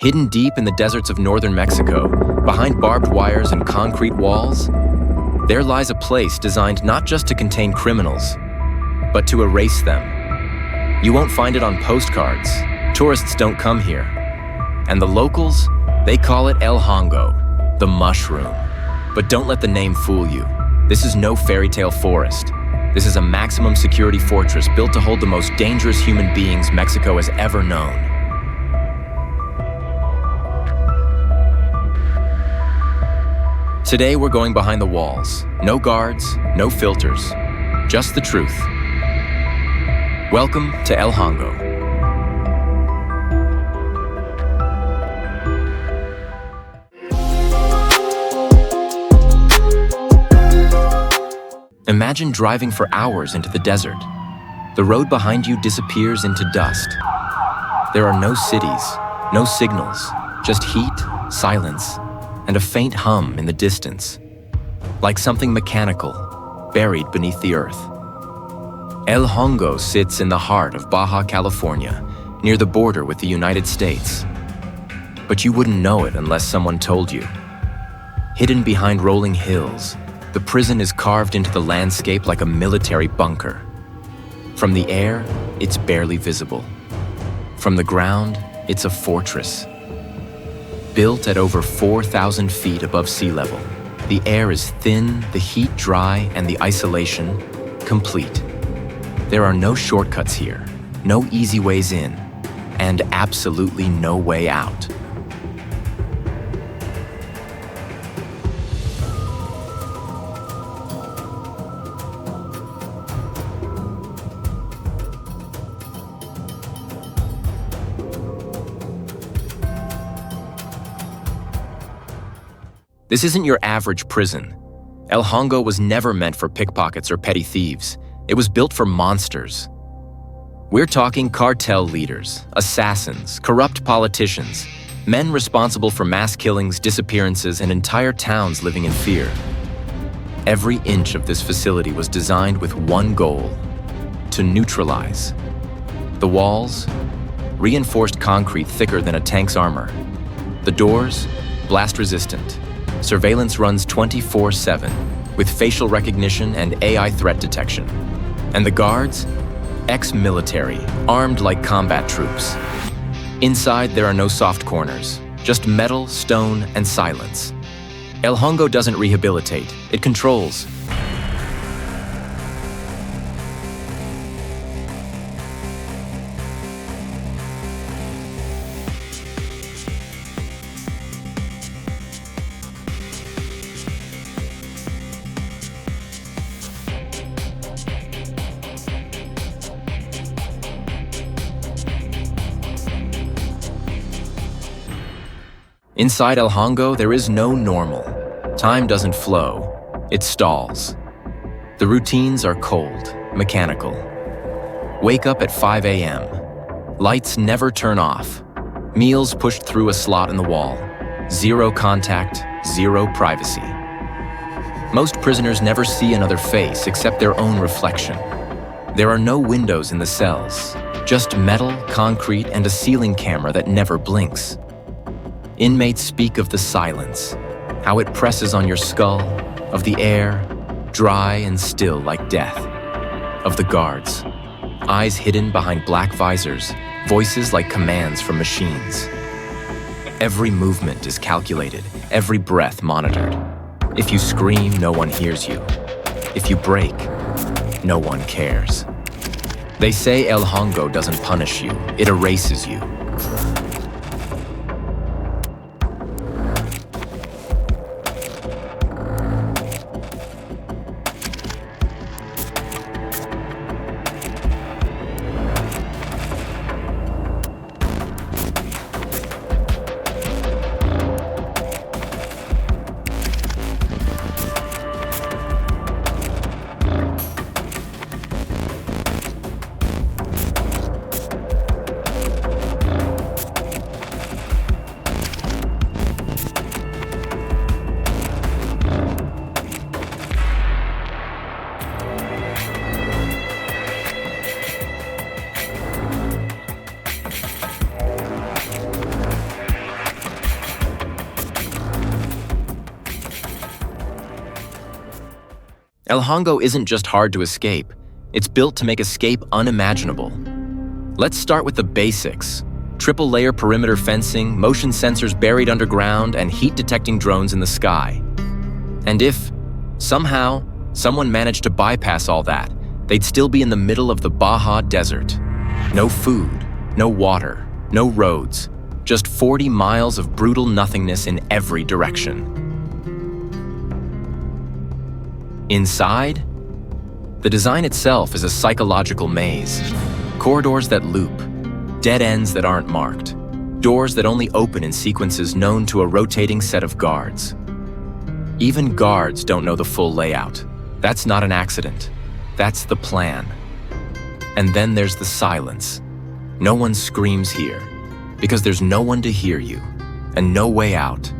Hidden deep in the deserts of northern Mexico, behind barbed wires and concrete walls, there lies a place designed not just to contain criminals, but to erase them. You won't find it on postcards. Tourists don't come here. And the locals, they call it El Hongo, the mushroom. But don't let the name fool you. This is no fairy tale forest. This is a maximum security fortress built to hold the most dangerous human beings Mexico has ever known. Today we're going behind the walls. No guards, no filters, just the truth. Welcome to El Hongo. Imagine driving for hours into the desert. The road behind you disappears into dust. There are no cities, no signals, just heat, silence, and a faint hum in the distance, like something mechanical, buried beneath the earth. El Hongo sits in the heart of Baja California, near the border with the United States. But you wouldn't know it unless someone told you. Hidden behind rolling hills, the prison is carved into the landscape like a military bunker. From the air, it's barely visible. From the ground, it's a fortress. Built at over 4,000 feet above sea level, the air is thin, the heat dry, and the isolation complete. There are no shortcuts here, no easy ways in, and absolutely no way out. This isn't your average prison. El Hongo was never meant for pickpockets or petty thieves. It was built for monsters. We're talking cartel leaders, assassins, corrupt politicians, men responsible for mass killings, disappearances, and entire towns living in fear. Every inch of this facility was designed with one goal: to neutralize. The walls, reinforced concrete thicker than a tank's armor. The doors, blast-resistant. Surveillance runs 24/7 with facial recognition and AI threat detection. And the guards? Ex-military, armed like combat troops. Inside, there are no soft corners, just metal, stone, and silence. El Hongo doesn't rehabilitate, it controls. Inside El Hongo, there is no normal. Time doesn't flow, it stalls. The routines are cold, mechanical. Wake up at 5 a.m. Lights never turn off. Meals pushed through a slot in the wall. Zero contact, zero privacy. Most prisoners never see another face except their own reflection. There are no windows in the cells, just metal, concrete, and a ceiling camera that never blinks. Inmates speak of the silence, how it presses on your skull, of the air, dry and still like death, of the guards, eyes hidden behind black visors, voices like commands from machines. Every movement is calculated, every breath monitored. If you scream, no one hears you. If you break, no one cares. They say El Hongo doesn't punish you, it erases you. El Hongo isn't just hard to escape, it's built to make escape unimaginable. Let's start with the basics. Triple-layer perimeter fencing, motion sensors buried underground, and heat-detecting drones in the sky. And if, somehow, someone managed to bypass all that, they'd still be in the middle of the Baja Desert. No food, no water, no roads, just 40 miles of brutal nothingness in every direction. Inside, the design itself is a psychological maze. Corridors that loop, dead ends that aren't marked, doors that only open in sequences known to a rotating set of guards. Even guards don't know the full layout. That's not an accident. That's the plan. And then there's the silence. No one screams here, because there's no one to hear you, and no way out.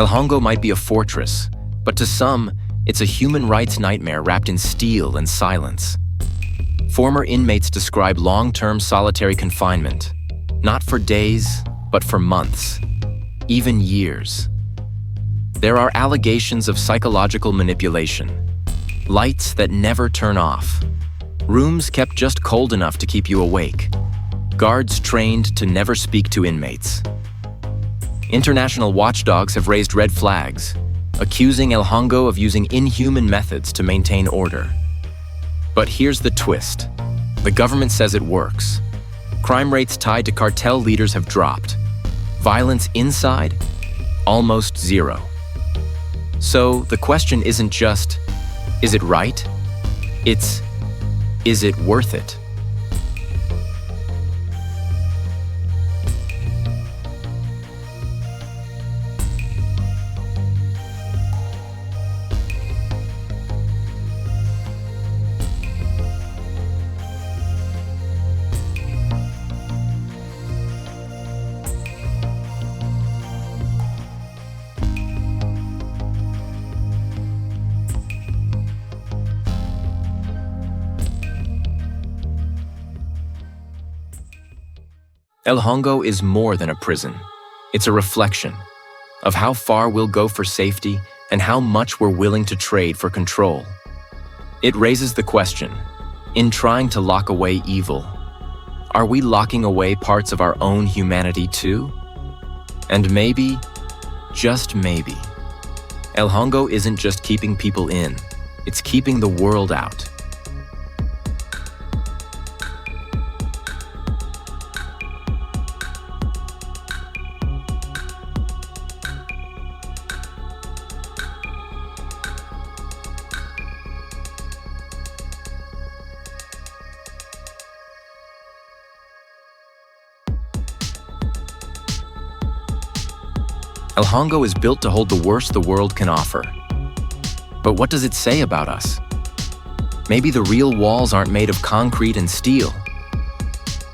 El Hongo might be a fortress, but to some, it's a human rights nightmare wrapped in steel and silence. Former inmates describe long-term solitary confinement, not for days, but for months, even years. There are allegations of psychological manipulation, lights that never turn off, rooms kept just cold enough to keep you awake, guards trained to never speak to inmates. International watchdogs have raised red flags, accusing El Hongo of using inhuman methods to maintain order. But here's the twist. The government says it works. Crime rates tied to cartel leaders have dropped. Violence inside? Almost zero. So the question isn't just, is it right? It's, is it worth it? El Hongo is more than a prison. It's a reflection of how far we'll go for safety and how much we're willing to trade for control. It raises the question, in trying to lock away evil, are we locking away parts of our own humanity too? And maybe, just maybe, El Hongo isn't just keeping people in, it's keeping the world out. El Hongo is built to hold the worst the world can offer. But what does it say about us? Maybe the real walls aren't made of concrete and steel.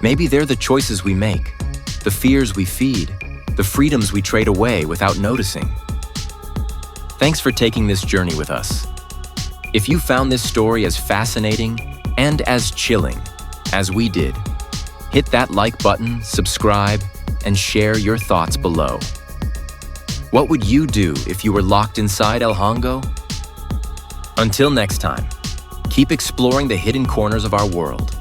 Maybe they're the choices we make, the fears we feed, the freedoms we trade away without noticing. Thanks for taking this journey with us. If you found this story as fascinating and as chilling as we did, hit that like button, subscribe, and share your thoughts below. What would you do if you were locked inside El Hongo? Until next time, keep exploring the hidden corners of our world.